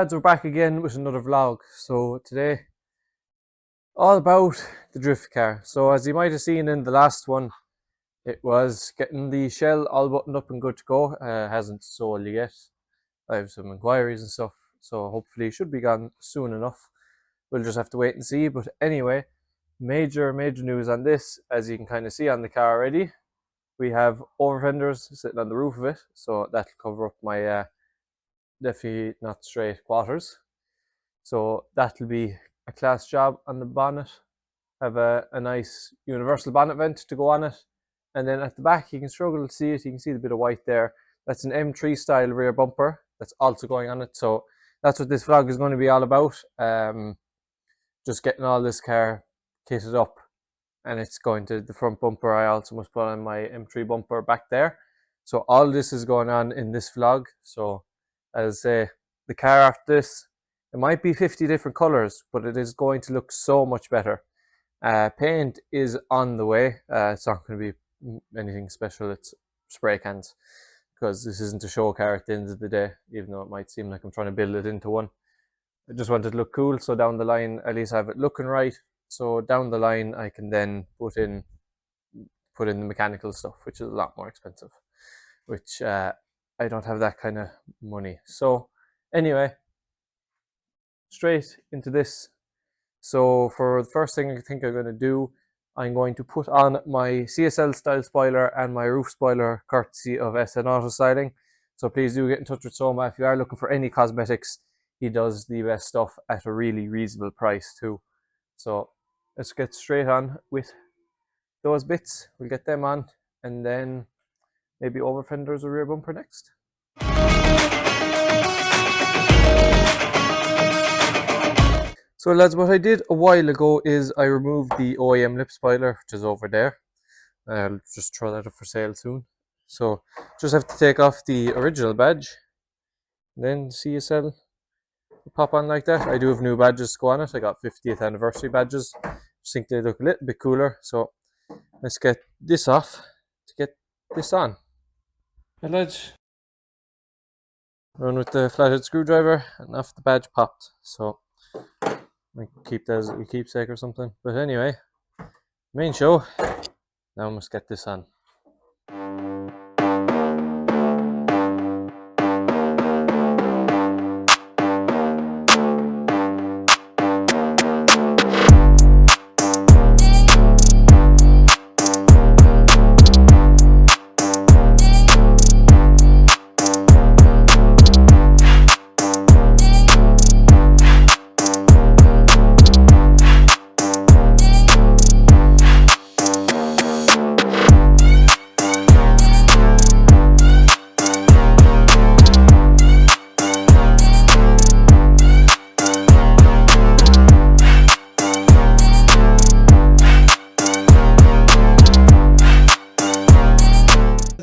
Lads, we're back again with another vlog. So today, all about the drift car. So as you might have seen in the last one, it was getting the shell all buttoned up and good to go. Hasn't sold yet. I have some inquiries and stuff, so hopefully it should be gone soon enough. We'll just have to wait and see. But anyway, major news on this, as you can kind of see on the car already. We have over fenders sitting on the roof of it, so that'll cover up my definitely not straight quarters. So that'll be a class job on the bonnet. Have a nice universal bonnet vent to go on it. And then at the back, you can struggle to see it. You can see the bit of white there. That's an M3 style rear bumper that's also going on it. So that's what this vlog is going to be all about. Just getting all this car kitted up. And it's going to the front bumper. I also must put on my M3 bumper back there. So all this is going on in this vlog. So as I say, the car after this, it might be 50 different colors, but it is going to look so much better. Paint is on the way. It's not going to be anything special. It's spray cans, because this isn't a show car at the end of the day, even though it might seem like I'm trying to build it into one. I just want it to look cool, so down the line, at least have it looking right. So down the line, I can then put in the mechanical stuff, which is a lot more expensive, which I don't have that kind of money. So anyway, straight into this. So for the first thing I think I'm going to do, I'm going to put on my CSL style spoiler and my roof spoiler courtesy of SN Auto Styling. So please do get in touch with Soma if you are looking for any cosmetics. He does the best stuff at a really reasonable price too. So let's get straight on with those bits. We'll get them on, and then maybe over fenders or rear bumper next. So lads, what I did a while ago is I removed the OEM lip spoiler, which is over there. I'll just throw that up for sale soon. So just have to take off the original badge, then CSL pop on like that. I do have new badges to go on it. I got 50th anniversary badges. Just think they look a little bit cooler. So let's get this off to get this on. Right, lads, run with the flathead screwdriver, and off the badge popped. So I keep that as a keepsake or something. But anyway, main show. Now I must get this on.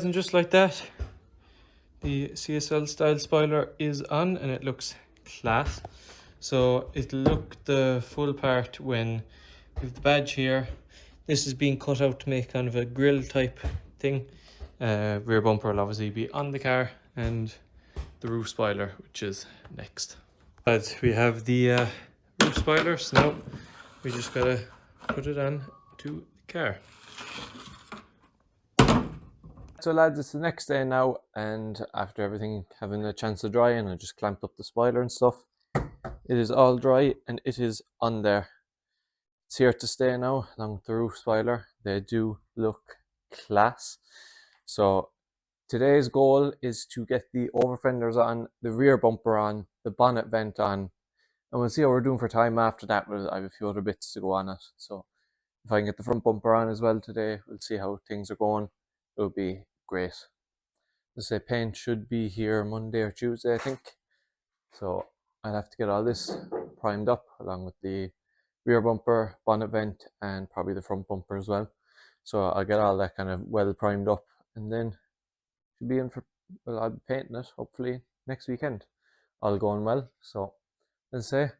And just like that, the CSL style spoiler is on, and it looks class. So it'll look the full part when we have the badge here. This is being cut out to make kind of a grill type thing. Rear bumper will obviously be on the car, and the roof spoiler, which is next. As we have the roof spoilers, now we just gotta put it on to the car. So lads, it's the next day now, and after everything having a chance to dry, and I just clamped up the spoiler and stuff, it is all dry and it is on there. It's here to stay now, along with the roof spoiler. They do look class. So today's goal is to get the over fenders on, the rear bumper on, the bonnet vent on, and we'll see how we're doing for time after that. I have a few other bits to go on it. So if I can get the front bumper on as well today, we'll see how things are going. It would be great. As I say, paint should be here Monday or Tuesday, I think. So I'll have to get all this primed up, along with the rear bumper, bonnet vent, and probably the front bumper as well. So I'll get all that kind of well primed up, and then should be in for, well, I'll be painting it hopefully next weekend. All going well. So let's say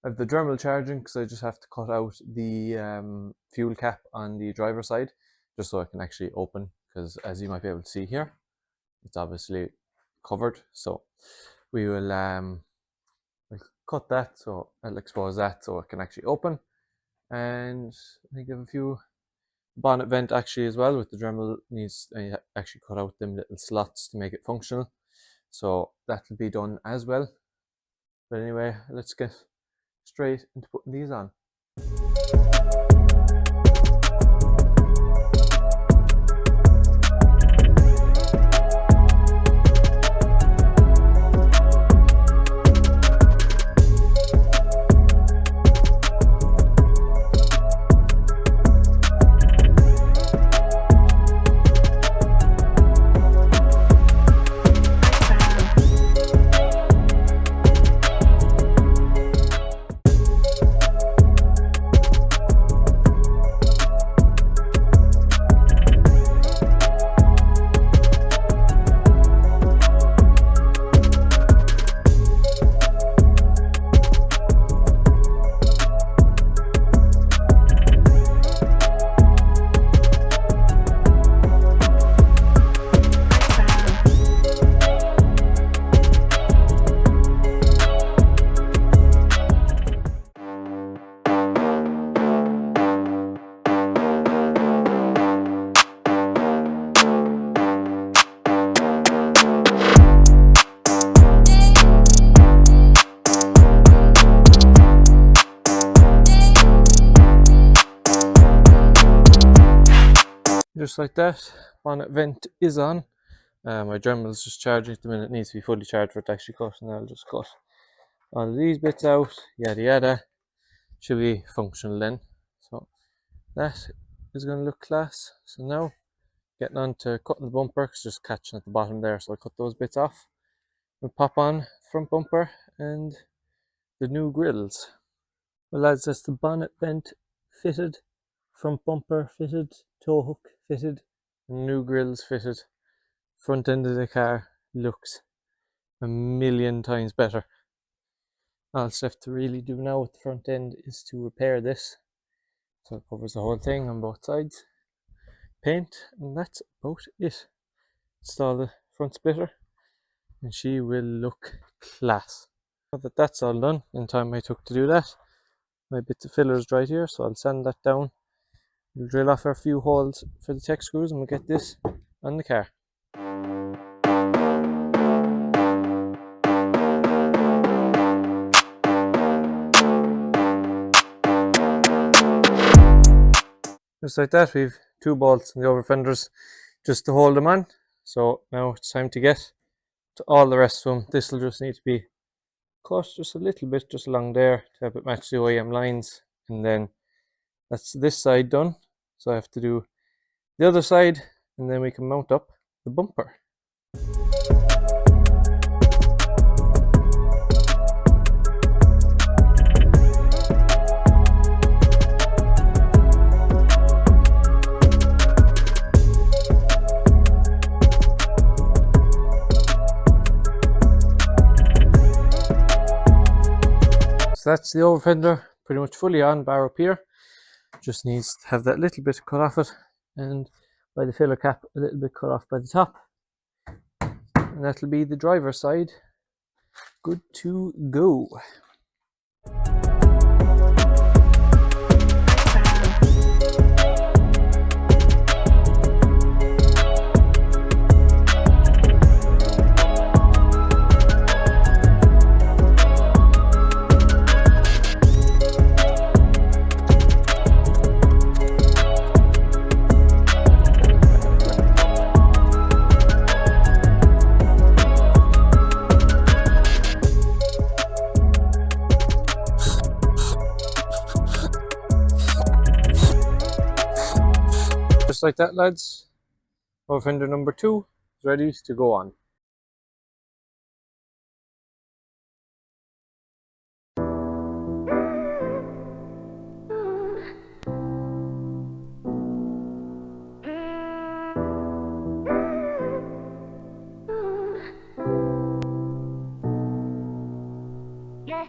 I have the Dremel charging, because I just have to cut out the fuel cap on the driver's side, just so I can actually open, because as you might be able to see here, it's obviously covered. So we will I'll cut that, so I'll expose that so it can actually open. And I think I have a few bonnet vent actually as well with the Dremel. Needs I actually cut out them little slots to make it functional, so that'll be done as well. But anyway, let's get straight into putting these on. Just like that, bonnet vent is on. My Dremel is just charging at the minute. It needs to be fully charged for it to actually cut, and I'll just cut all of these bits out, yada yada. Should be functional then. So that is going to look class. So now getting on to cutting the bumper, it's just catching at the bottom there, so I'll cut those bits off. We'll pop on front bumper and the new grills. Well lads, that's the bonnet vent fitted, front bumper fitted, tow hook fitted, and new grills fitted. Front end of the car looks a million times better. All I have to really do now with the front end is to repair this, so it covers the whole thing on both sides. Paint, and that's about it. Install the front splitter and she will look class. Now that that's all done, in time I took to do that, my bits of filler is dried here, so I'll sand that down. We'll drill off a few holes for the tech screws and we'll get this on the car. Just like that, we've 2 bolts in the over fenders just to hold them on. So now it's time to get to all the rest of them. This will just need to be cut just a little bit, just along there, to have it match the OEM lines. And then that's this side done. So I have to do the other side, and then we can mount up the bumper. So that's the over fender pretty much fully on, bar up here. Just needs to have that little bit cut off it, and by the filler cap a little bit cut off by the top, and that'll be the driver's side good to go. Just like that, lads, over fender number 2 is ready to go on. Yeah.